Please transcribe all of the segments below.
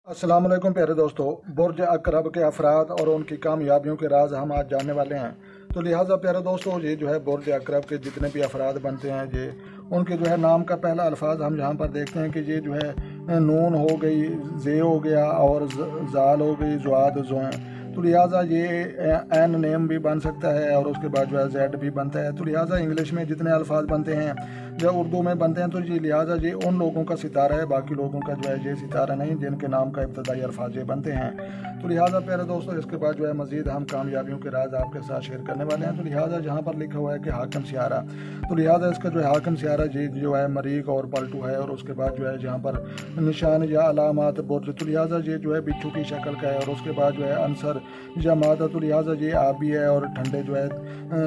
अस्सलाम वालेकुम प्यारे दोस्तों। बुर्ज अकरब के अफराद और उनकी कामयाबियों के राज हम आज जानने वाले हैं। तो लिहाजा प्यारे दोस्तों, ये जो है बुर्ज अकरब के जितने भी अफराद बनते हैं, ये उनके जो है नाम का पहला अल्फाज हम यहाँ पर देखते हैं कि ये जो है नून हो गई, जे हो गया और जाल हो गई, जुआद जोएं। तो लिहाजा ये एन नेम भी बन सकता है और उसके बाद जो है जेड भी बनता है। तो लिहाजा इंग्लिश में जितने अल्फाज बनते हैं या उर्दू में बनते हैं, तो ये लिहाजा ये उन लोगों का सितारा है, बाकी लोगों का जो है ये सितारा नहीं जिनके नाम का इब्तदाई अल्फाज ये बनते हैं। तो लिहाजा प्यारे दोस्तों, इसके बाद जो है मजीद हम कामयाबियों के राज आपके साथ शेयर करने वाले हैं। तो लिहाजा जहाँ पर लिखा हुआ है कि हाकिम सियारा, तो लिहाजा इसका जो है हाकिम सियारा ये जो है मरीक और पलटू है। और उसके बाद जो है जहाँ पर निशान या अलामात बुर्ज, तो लिहाजा ये जो है बिच्छू की शक्ल का है। और उसके बाद जो है अंसर या मादा, तो लिहाजा ये आबी है और ठंडे जो है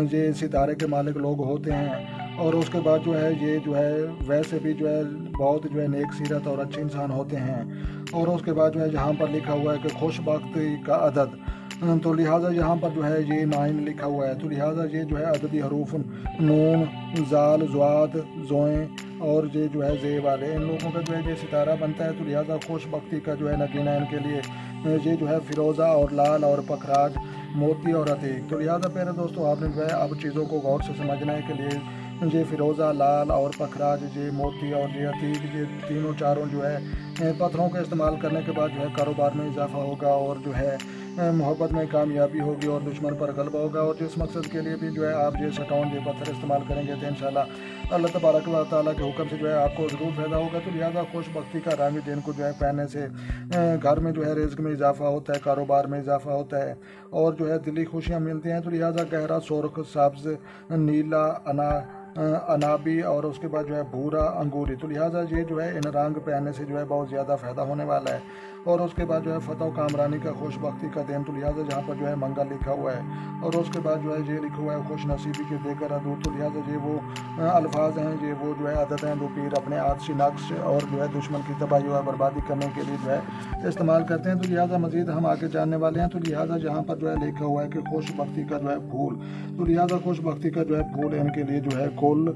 ये सितारे के मालिक लोग होते हैं। और उसके बाद जो है ये जो है वैसे भी जो है बहुत जो है नेक सीरत और अच्छे इंसान होते हैं। और उसके बाद जो है यहाँ पर लिखा हुआ है कि खुशबख्ती का अदद, तो लिहाजा यहाँ पर जो है ये 9 लिखा हुआ है। तो लिहाजा ये जो है अददी हरूफ नून, जाल, ज़्वाद, ज़ोएं और ये जो है जे वाले, इन लोगों का जो है ये सितारा बनता है। तो लिहाजा खुशबख्ती का जो है नगीना इनके लिए ये जो है फिरोज़ा और लाल और पखराज, मोती और अतीक। तो लिहाजा प्यारे दोस्तों, आपने जो है अब चीज़ों को गौर से समझने के लिए ये फिरोज़ा, लाल और पखराज, ये मोती और ये अतीक, ये तीनों चारों जो है पत्थरों का इस्तेमाल करने के बाद जो है कारोबार में इजाफा होगा और जो है मोहब्बत में कामयाबी होगी और दुश्मन पर गलबा होगा। और जिस मकसद के लिए भी जो है आप ये सटौन ये पत्थर इस्तेमाल करेंगे तो इंशाल्लाह अल्लाह तबारक व तआला के हुक्म से जो है आपको ज़रूर फ़ायदा होगा। तो लिहाजा खुशबख्ती का रंग जिनको जो है पहनने से घर में जो है रिज़्क में इजाफा होता है, कारोबार में इजाफा होता है और जो है दिली खुशियाँ मिलती हैं। तो लिहाजा गहरा सुर्ख, सब्ज़, नीला, अनाबी और उसके बाद जो है भूरा, अंगूरी, तो लिहाजा ये जो है इन रंग पहनने से जो है बहुत ज़्यादा फ़ायदा होने वाला है। और उसके बाद जो है फ़तह कामरानी का, खुशबख्ती का दिन, तो लिहाजा जहाँ पर जो है मंगल लिखा हुआ है और उसके बाद जो है ये लिखा हुआ है खुश नसीबी के देकर अदूर। तो लिहाजा ये वो अल्फाज हैं, ये वो जो है आदत हैं जो पीर अपने आदशी नक्श और जो है दुश्मन की तबाही व बर्बादी करने के लिए जो है इस्तेमाल करते हैं। तो लिहाजा मज़ीद हम आगे जानने वाले हैं। तो लिहाजा जहाँ पर जो है लिखा हुआ है कि खुशबख्ती का जो है फूल, तो लिहाजा खुशबख्ती का जो है फूल इनके लिए जो है कुल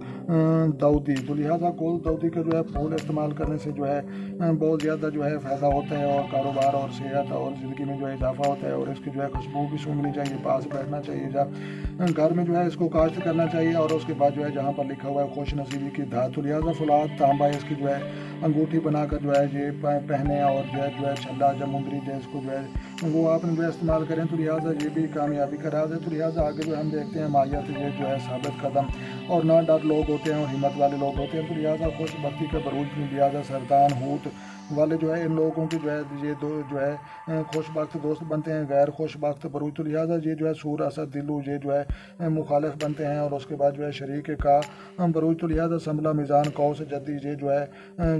दाऊदी, तो लिहाजा कुल दाऊदी का जो है फूल इस्तेमाल करने से जो है बहुत ज़्यादा जो है फ़ायदा होता है और कारोबार और सेहत और ज़िंदगी में जो है इजाफा होता है। और इसकी जो है खुशबू भी सूंघनी चाहिए, पास बैठना चाहिए, जब घर में जो है इसको काश्त करना चाहिए। और उसके बाद जो है जहाँ पर लिखा हुआ है खुश नसीबी की धात, तो लिहाजा फुलाद तांबा इसकी जो है अंगूठी बनाकर जो है ये पहने और जो है छल्ला जब मुंदरी जो है इसको जो है वो आपने जो है इस्तेमाल करें। तो लिहाजा ये भी कामयाबी का राज है। तो लिहाजा आगे जो हम देखते हैं माहियत ये जो है साबित कदम और ना डर लोग होते हैं और हिम्मत वाले लोग होते हैं। तो लिहाजा खुशबख्ती का बरूज में लिहाजा सरदान हूत वाले जो है इन लोगों की जो है ये दो जो है खुशबख्त दोस्त बनते हैं, गैर खुशबख्त बरूज, तो लिहाजा ये जो है सूर, असद, दिलू ये जो है मुखालिफ बनते हैं। और उसके बाद जो है शरीक का बरूज, तो लिहाजा समला, मिज़ान, कौस, जद्दी ये जो है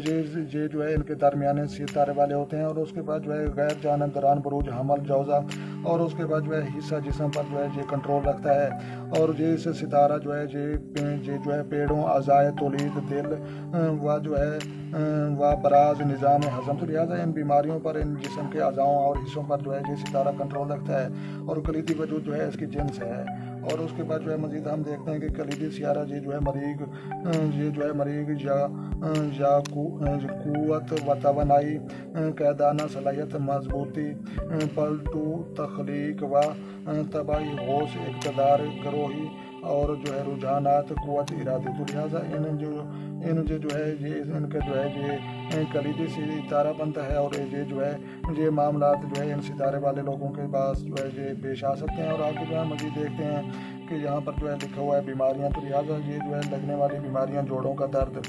ये जो है इनके दरमियाने सितारे वाले होते हैं। और उसके बाद जो है गैर जानब दरान बरूज, हमल, जौज़ा और उसके बाद जो है हिस्सा जिस्म पर जो है ये कंट्रोल रखता है। और ये इसे सितारा जो है ये जो है पेड़ों, अज़ाए, तौलीद, दिल व जो है व बराज, निज़ाम हज़म, तो लिहाजा इन बीमारियों पर, इन जिस्म के अज़ाओं और हिस्सों पर जो है ये सितारा कंट्रोल रखता है। और कलीदी वजूद जो है इसकी जिन्स है। और उसके बाद जो है मज़ीद हम देखते हैं कि कलीदी सियारा ये जो है मरीग, ये जो है मरीग या कुव्वत व तवानाई, कैदाना सलाहियत, मजबूती, पलटू, तख्लीक व तबाही, होश, इक़्तिदार, ग्रोही और जो है रुझानात, क़ुव्वत, इरादे, तो लिहाजा इन जो है ये इनका जो है ये कलीदी सितारा बनता है। और ये जो है ये मामलात जो है इन सितारे वाले लोगों के पास जो है ये पेश आ सकते हैं। और आगे जो है मज़ीद देखते हैं कि यहाँ पर जो है लिखा हुआ है बीमारियाँ, तो लिहाजा ये जो है लगने वाली बीमारियाँ, जोड़ों का दर्द,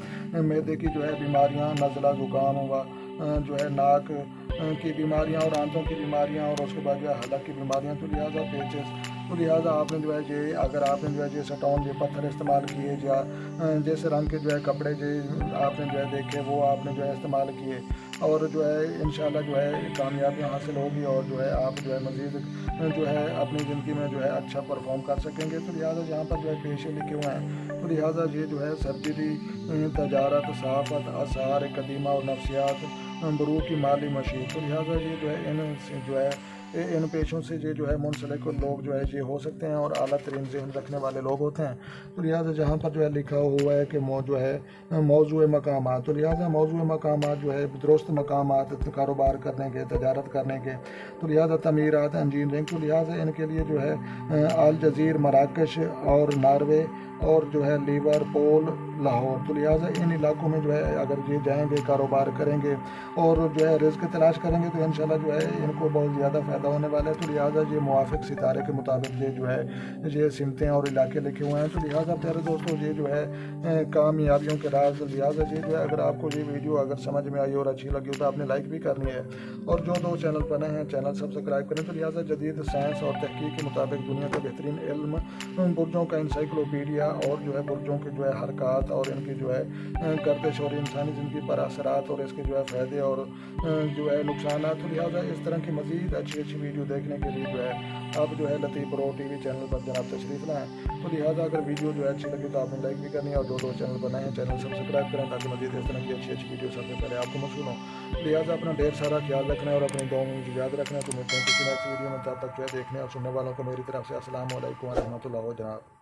मैदे की जो है बीमारियाँ, नज़ला, ज़ुकाम व जो है नाक की बीमारियाँ और आंतों की बीमारियाँ और उसके बाद जो है हलक की बीमारियाँ, तो लिहाजा पेचिस, तो लिहाजा आपने जो है ये अगर आपने जो है ये सटौन ये पत्थर इस्तेमाल किए या जैसे रंग के जो है कपड़े जो आपने जो है देखे वो आपने जो है इस्तेमाल किए और जो है इंशाल्लाह जो है कामयाबियाँ हासिल होगी और जो है आप जो है मज़ीद जो है अपनी ज़िंदगी में जो है अच्छा परफॉर्म कर सकेंगे। तो लिहाजा यहाँ पर जो है पेशे लिखे हुए हैं, तो लिहाजा ये जो है सर्जरी, तजारत, सहाफ़त, आसार कदीमा और नफ्सियात, बरूह की माली मशीन, तो लिहाजा ये जो है इन जो है इन पेशों से ये जो है मुंसलिक लोग जो है ये हो सकते हैं और आला तरीन ज़हन रखने वाले लोग होते हैं। तो लिहाजा जहाँ पर जो है लिखा हुआ है कि जो है मौजूद मकामात, तो लिहाजा मौजूद मकामात जो है दुरुस्त मकामात कारोबार करने के, तजारत करने के, तो लिहाजा तमीरात, इंजीनियरिंग, तो लिहाजा इनके लिए जो है अल जज़ीर, मराकश और नॉर्वे और जो है लिवरपूल, लाहौर, तो लिहाजा इन इलाकों में जो है अगर ये जाएंगे, कारोबार करेंगे और जो है रिज़्क़ तलाश करेंगे तो इंशाल्लाह जो है इनको बहुत ज़्यादा फ़ायदा होने वाला है। तो लिहाजा ये मुवाफ़िक सितारे के मुताबिक ये जो है ये सिमतें और इलाके लिखे हुए हैं। तो लिहाजा प्यारे दोस्तों ये जो है कामयाबियों के राज, लिहाजा ये जो है अगर आपको ये वीडियो अगर समझ में आई और अच्छी लगी हो तो आपने लाइक भी करनी है और जो दो चैनल बने हैं चैनल सब्सक्राइब करें। तो लिहाजा जदीद साइंस और तहकीक के मुताबिक दुनिया का बेहतरीन इल्म, बुर्जों का इंसाइक्लोपीडिया और जो है बुर्जों के जो है हरकत और इनकी जो है गर्दिश और इंसानी ज़िंदगी पर असरात और इसके जो है फ़ायदे और जो है नुकसान। तो लिहाजा इस तरह की मज़ीद अच्छी अच्छी वीडियो देखने के लिए जो है आप जो है लतीफ़ प्रो टीवी चैनल पर जनाब तशरीफ़ लाएँ। तो लिहाजा अगर वीडियो जो है अच्छी लगी तो आपने लाइक भी करनी है और जो दो चैनल बनाए हैं चैनल सब्सक्राइब करें ताकि मज़ीद इस तरह की अच्छी अच्छी वीडियो सबसे पहले आपको मौसूल हों। लिहाजा अपना ढेर सारा ख्याल रखना है और अपनी दुआओं में मुझे याद रखना है। तो मिलते हैं किसी नेक्स्ट वीडियो में, तब तक जो है देखने और सुनने वालों को मेरी तरफ से अस्सलाम वालेकुम व रहमतुल्लाह जनाब।